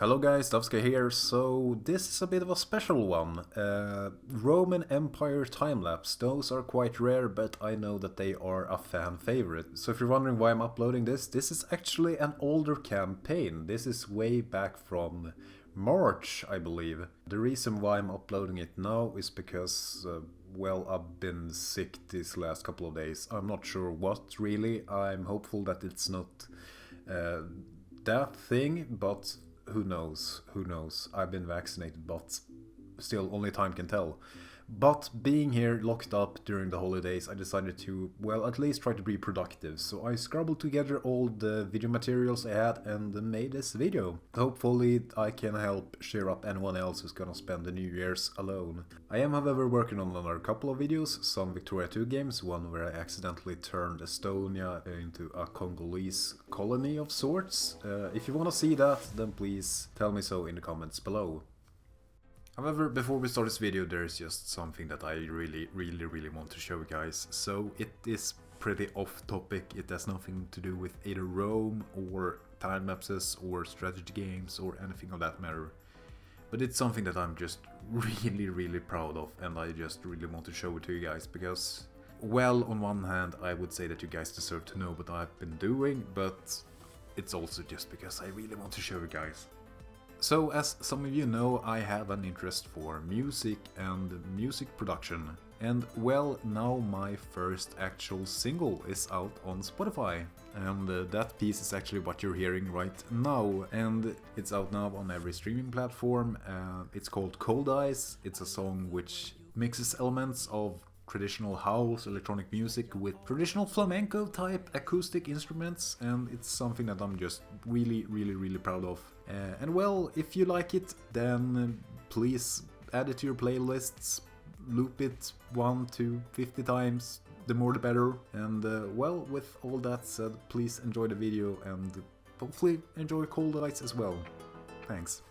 Hello guys, Dovska here. So this is a bit of a special one. Roman Empire time-lapse. Those are quite rare, but I know that they are a fan favorite. So if you're wondering why I'm uploading this is actually an older campaign. This is way back from March, I believe. The reason why I'm uploading it now is because, well, I've been sick these last couple of days. I'm not sure what really. I'm hopeful that it's not that thing, but who knows? Who knows? I've been vaccinated, but still, only time can tell. But being here locked up during the holidays, I decided to, well, at least try to be productive. So I scrabbled together all the video materials I had and made this video. Hopefully I can help cheer up anyone else who's gonna spend the New Year's alone. I am, however, working on another couple of videos, some Victoria 2 games, one where I accidentally turned Estonia into a Congolese colony of sorts. If you wanna see that, then please tell me so in the comments below. However, before we start this video, there is just something that I really want to show you guys. So it is pretty off topic. It has nothing to do with either Rome or time lapses or strategy games or anything of that matter. But it's something that I'm just really proud of, and I just really want to show it to you guys because, well, on one hand I would say that you guys deserve to know what I've been doing, but it's also just because I really want to show you guys. So, as some of you know, I have an interest for music and music production. And well, now my first actual single is out on Spotify. And that piece is actually what you're hearing right now. And it's out now on every streaming platform. It's called Cold Eyes. It's a song which mixes elements of traditional house, electronic music with traditional flamenco type acoustic instruments, and it's something that I'm just really proud of. And well, if you like it, then please add it to your playlists, loop it 1 to 50 times, the more the better. And well, with all that said, please enjoy the video and hopefully enjoy Cold Eyes as well. Thanks.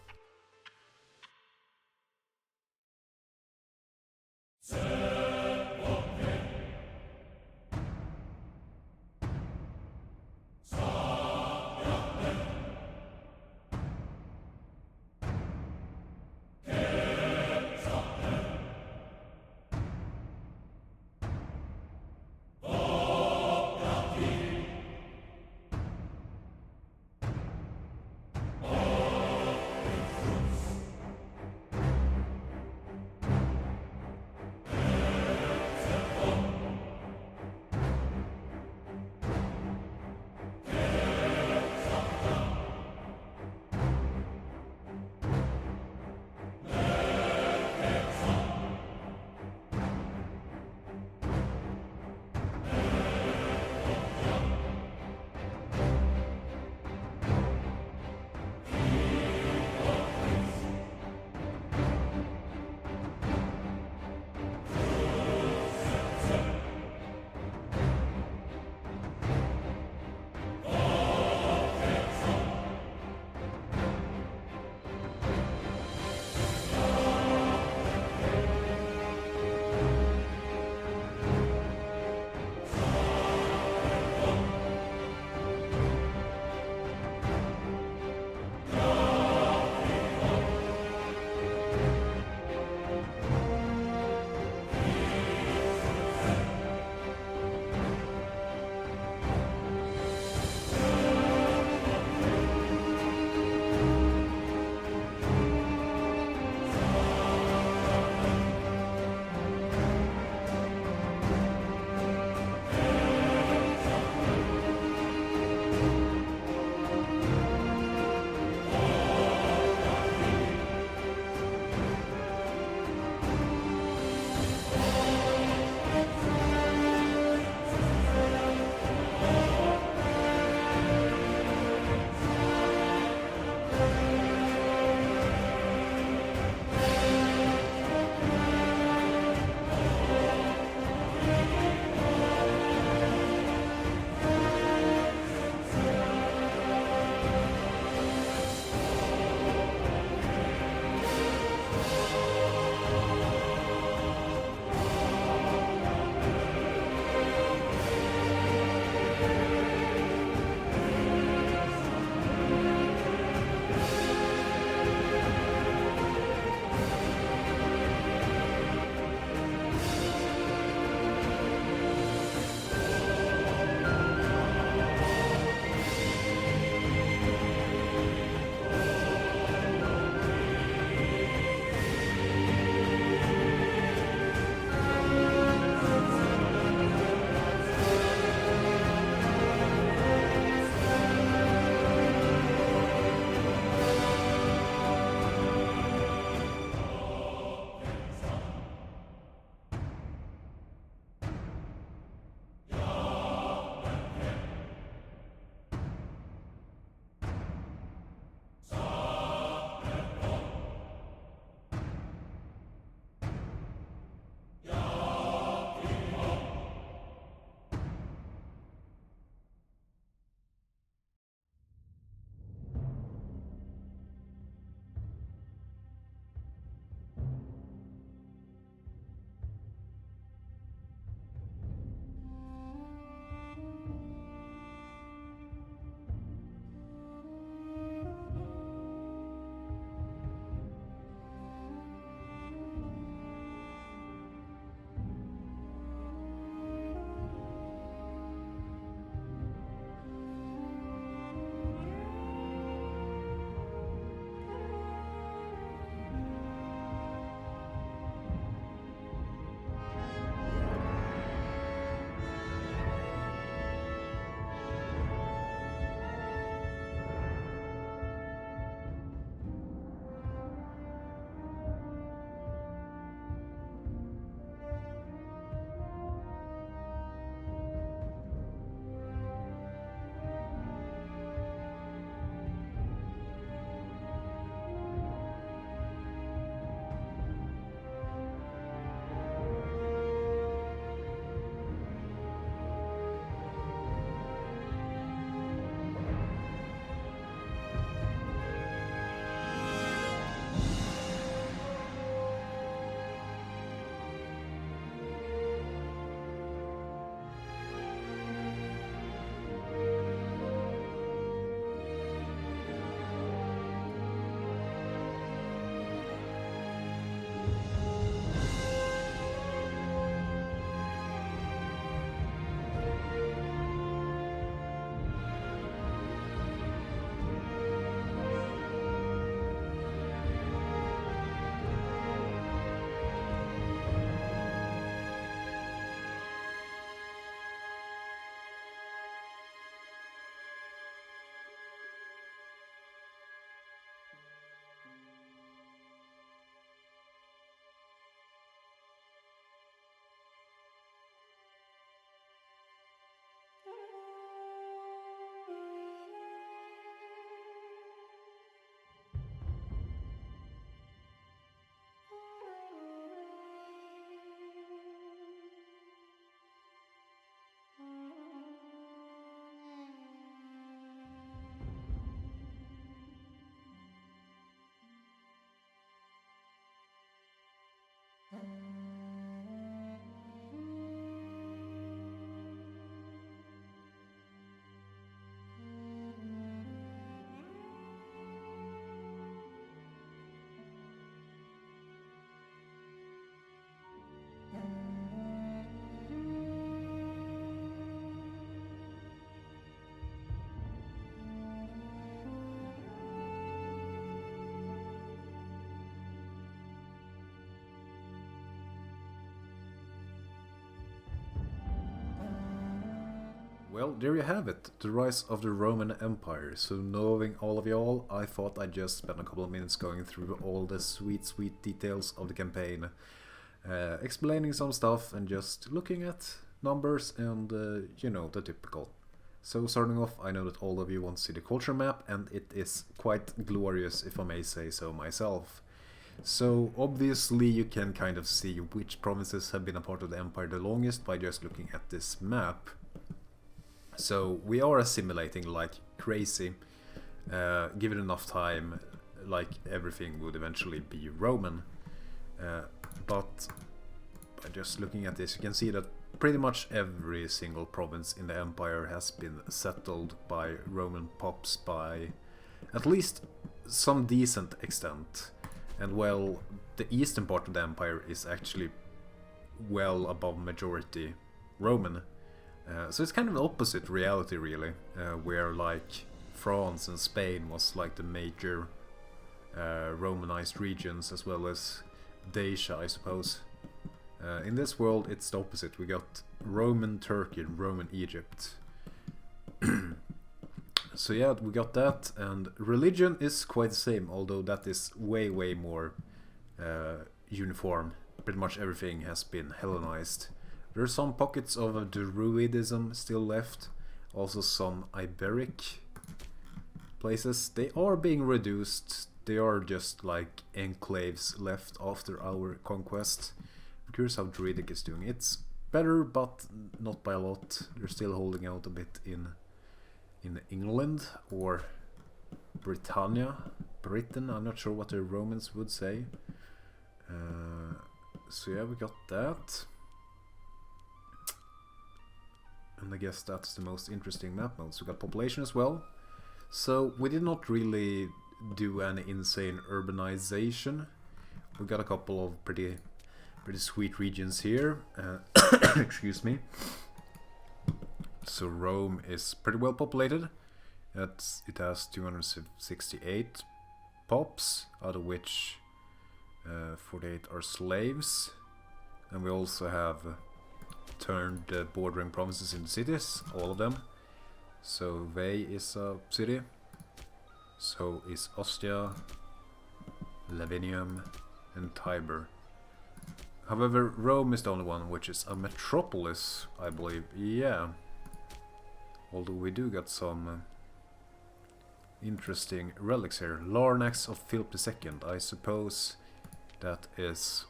Well, there you have it, the rise of the Roman Empire. So knowing all of y'all, I thought I'd just spend a couple of minutes going through all the sweet details of the campaign. Explaining some stuff and just looking at numbers and, you know, the typical. So starting off, I know that all of you want to see the culture map, and it is quite glorious, if I may say so myself. So obviously you can kind of see which provinces have been a part of the empire the longest by just looking at this map. So we are assimilating like crazy. Given enough time, like everything would eventually be Roman. But by just looking at this, you can see that pretty much every single province in the empire has been settled by Roman pops by at least some decent extent. And well, the eastern part of the empire is actually well above majority Roman. So it's kind of the opposite reality really, where like France and Spain was like the major Romanized regions, as well as Dacia, I suppose. In this world it's the opposite. We got Roman Turkey and Roman Egypt. So yeah, we got that, and religion is quite the same, although that is way more uniform. Pretty much everything has been Hellenized. There are some pockets of Druidism still left, also some Iberic places. They are being reduced, they are just like enclaves left after our conquest. I'm curious how Druidic is doing. It's better, but not by a lot. They're still holding out a bit in England or Britannia. Britain, I'm not sure what the Romans would say. So yeah, we got that. And I guess that's the most interesting map modes. We got population as well. So we did not really do any insane urbanization. We got a couple of pretty sweet regions here. Excuse me. So Rome is pretty well populated. It has 268 pops, out of which 48 are slaves. And we also have turned the bordering provinces into cities, all of them. So Veii is a city, so is Ostia, Lavinium and Tiber. However, Rome is the only one which is a metropolis, I believe. Yeah. Although we do get some interesting relics here. Larnax of Philip II, I suppose that is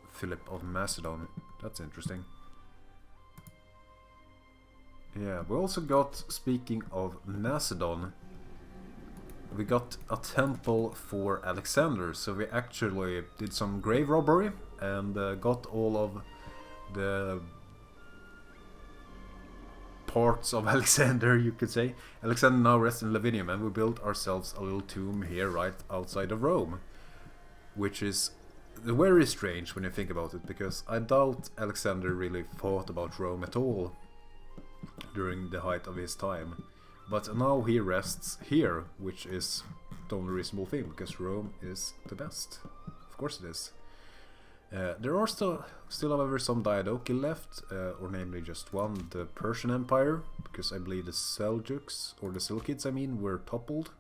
Philip of Macedon. That's interesting. Yeah, we also got, speaking of Macedon, we got a temple for Alexander. So we actually did some grave robbery and got all of the parts of Alexander, you could say. Alexander now rests in Lavinium, and we built ourselves a little tomb here right outside of Rome, which is very strange when you think about it, because I doubt Alexander really thought about Rome at all during the height of his time. But now he rests here, which is the only reasonable thing, because Rome is the best. Of course it is. There are still however some Diadochi left, or namely just one, the Persian Empire, because I believe the Seljuks, or the Seleucids I mean, were toppled.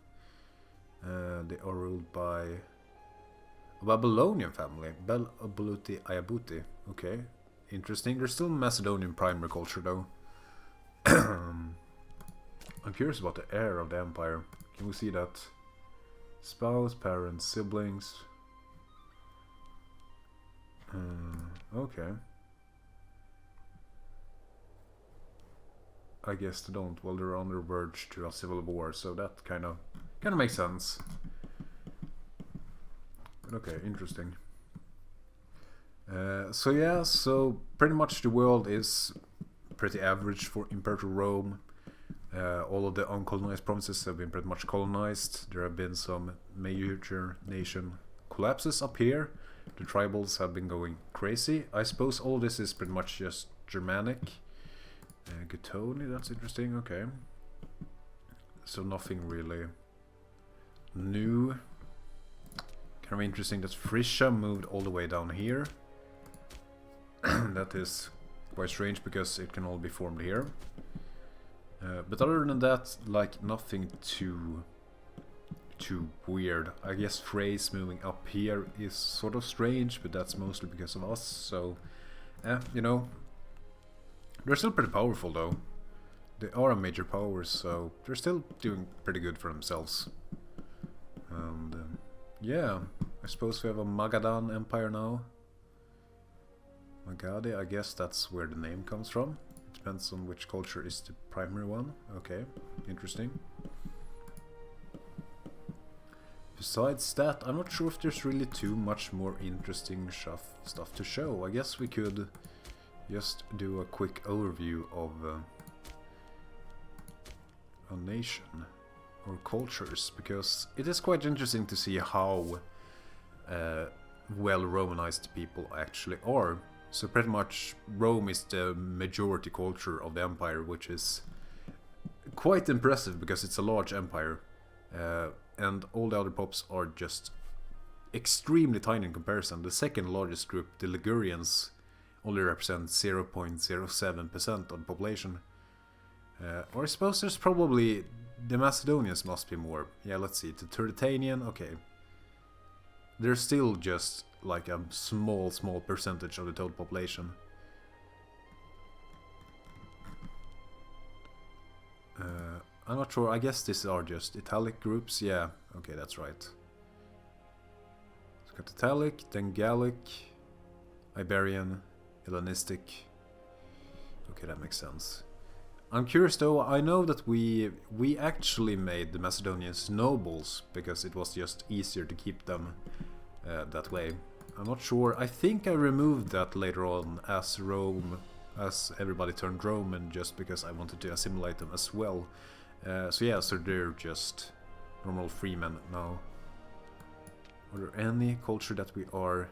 They are ruled by a Babylonian family, Bel-Abaluti Ayabuti. Okay, interesting. There's still Macedonian primary culture though. I'm curious about the heir of the empire. Can we see that? Spouse, parents, siblings. Okay. I guess they don't. Well, they're on the verge to a civil war, so that kind of makes sense. But okay, interesting. So yeah, so pretty much the world is pretty average for Imperator Rome. All of the uncolonized provinces have been pretty much colonized. There have been some major nation collapses up here. The tribals have been going crazy. I suppose all this is pretty much just Germanic. Guttoni, that's interesting, okay. So nothing really new. Kind of interesting that Frisia moved all the way down here. That is quite strange because it can all be formed here. But other than that, like nothing too weird. I guess Frey's moving up here is sort of strange, but that's mostly because of us, so you know, they're still pretty powerful though. They are a major power, so they're still doing pretty good for themselves. And yeah, I suppose we have a Magadan Empire now. Magadi, I guess that's where the name comes from. It depends on which culture is the primary one. Okay, interesting. Besides that, I'm not sure if there's really too much more interesting stuff to show. I guess we could just do a quick overview of a nation or cultures, because it is quite interesting to see how well Romanized people actually are. So pretty much Rome is the majority culture of the empire, which is quite impressive because it's a large empire. And all the other pops are just extremely tiny in comparison. The second largest group, the Ligurians, only represent 0.07% of the population. Or I suppose there's probably... the Macedonians must be more. Yeah, let's see. The Turdetanian, okay. They're still just like a small percentage of the total population. I'm not sure, I guess these are just Italic groups, yeah, okay, that's right. So got Italic, then Gallic, Iberian, Hellenistic. Okay, that makes sense. I'm curious though, I know that we actually made the Macedonians nobles, because it was just easier to keep them that way. I'm not sure, I think I removed that later on as everybody turned Roman, just because I wanted to assimilate them as well. So yeah, so they're just normal freemen now. Are there any culture that we are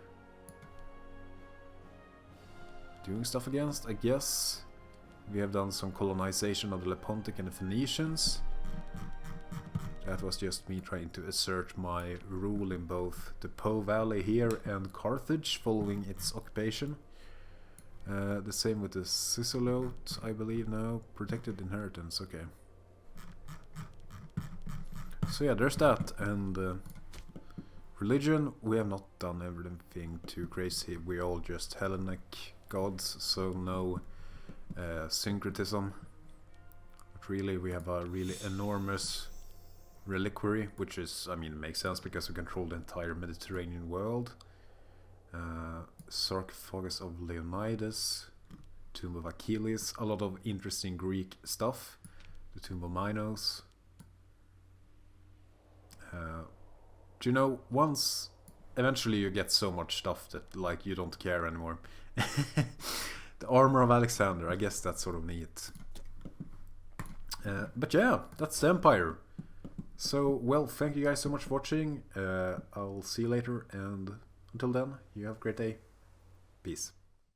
doing stuff against? I guess we have done some colonization of the Lepontic and the Phoenicians. That was just me trying to assert my rule in both the Po Valley here and Carthage following its occupation. The same with the Sicelote, I believe now. Protected inheritance, okay. So yeah, there's that, and religion, we have not done everything too crazy. We're all just Hellenic gods, so no syncretism. But really, we have a really enormous reliquary, which is, I mean, makes sense because we control the entire Mediterranean world. Sarcophagus of Leonidas, Tomb of Achilles, a lot of interesting Greek stuff. The Tomb of Minos. Do you know, once eventually you get so much stuff that like you don't care anymore. The Armor of Alexander, I guess that's sort of neat. But yeah, that's the Empire. So, well, thank you guys so much for watching. I'll see you later, and until then, you have a great day. Peace.